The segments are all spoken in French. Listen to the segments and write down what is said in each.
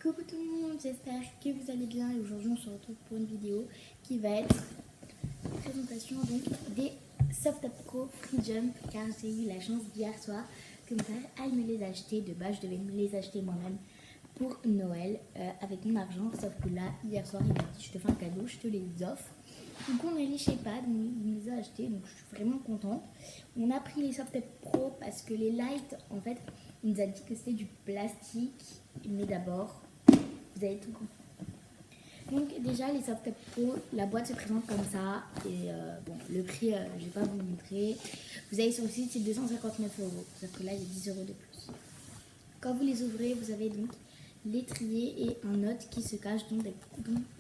Coucou tout le monde, j'espère que vous allez bien et aujourd'hui on se retrouve pour une vidéo qui va être une présentation donc des Soft Top Pro Free Jump car j'ai eu la chance hier soir que mon père aille me les acheter. De base je devais me les acheter moi-même pour Noël avec mon argent, sauf que là hier soir il m'a dit je te fais un cadeau, je te les offre. Donc on est allé chez Pad, il me les a achetés, donc je suis vraiment contente. On a pris les Soft Top Pro parce que les light en fait il nous a dit que c'était du plastique, mais d'abord vous avez tout compris. Donc déjà les Soft Top Pro, la boîte se présente comme ça et bon le prix je vais pas vous montrer. Vous avez sur le site c'est 259 €, sauf que là il y a 10 € de plus. Quand vous les ouvrez vous avez donc l'étrier et un autre qui se cache donc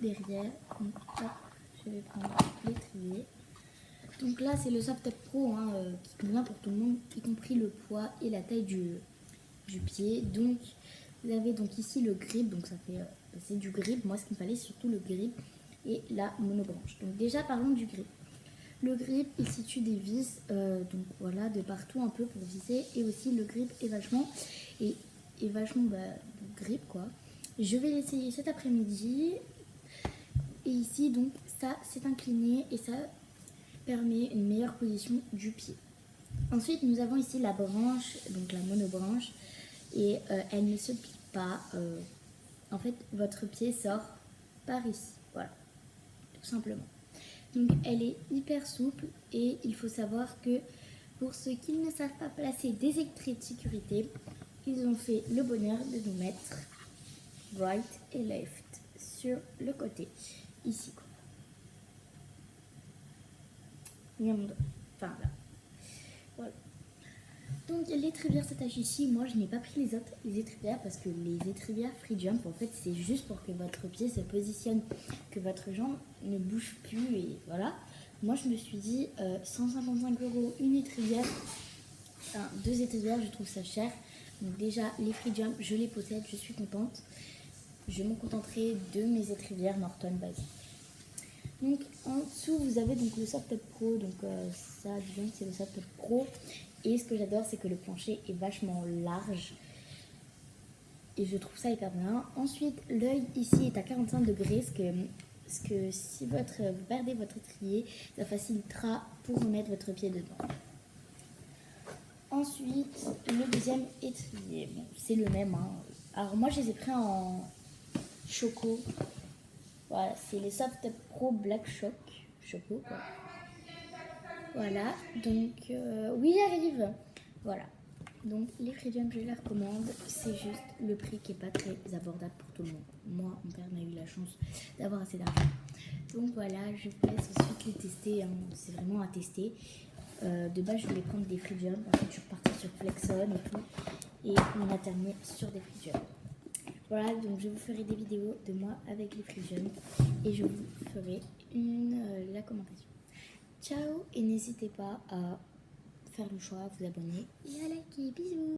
derrière. Donc, hop, je vais prendre l'étrier. Donc là c'est le Soft Top Pro qui convient pour tout le monde, y compris le poids et la taille du pied. Donc vous avez donc ici le grip, donc ça fait c'est du grip. Moi ce qu'il me fallait c'est surtout le grip et la monobranche. Donc déjà parlons du grip. Le grip il situe des vis donc voilà de partout un peu pour visser, et aussi le grip est vachement grip quoi. Je vais l'essayer cet après-midi et ici donc ça c'est incliné et ça permet une meilleure position du pied. Ensuite nous avons ici la branche, donc la monobranche, et elle ne se plie pas. En fait votre pied sort par ici, voilà, tout simplement. Donc elle est hyper souple et il faut savoir que pour ceux qui ne savent pas placer des étriers de sécurité, ils ont fait le bonheur de nous mettre right et left sur le côté, ici quoi. Enfin là. Voilà. Donc l'étrivière s'attache ici. Moi je n'ai pas pris les étrivières parce que les étrivières Free Jump en fait c'est juste pour que votre pied se positionne, que votre jambe ne bouge plus et voilà. Moi je me suis dit 155 € une étrivière, enfin 2 étrivières, je trouve ça cher. Donc déjà les Free Jump je les possède, je suis contente. Je me contenterai de mes étrivières Norton basiques. Donc en dessous vous avez donc le Soft Top Pro, donc ça disons que c'est le Soft Top Pro, et ce que j'adore c'est que le plancher est vachement large et je trouve ça hyper bien. Ensuite l'œil ici est à 45 degrés, ce que si vous perdez votre étrier, ça facilitera pour remettre votre pied dedans. Ensuite le deuxième étrier, bon, c'est le même alors moi je les ai pris en choco. Voilà, c'est les Soft Top Pro Black Choco quoi. Voilà, donc oui j'arrive. Voilà, donc les Free Jump je les recommande, c'est juste le prix qui est pas très abordable pour tout le monde. Moi, mon père m'a eu la chance d'avoir assez d'argent. Donc voilà, je vous laisse ensuite les tester, c'est vraiment à tester. De base je voulais prendre des Free Jump, ensuite je suis repartie sur Flexon et tout, et on a terminé sur des Free Jump. Voilà, donc je vous ferai des vidéos de moi avec les Free Jump et je vous ferai la commentation. Ciao, et n'hésitez pas à faire le choix, à vous abonner et à liker. Bisous.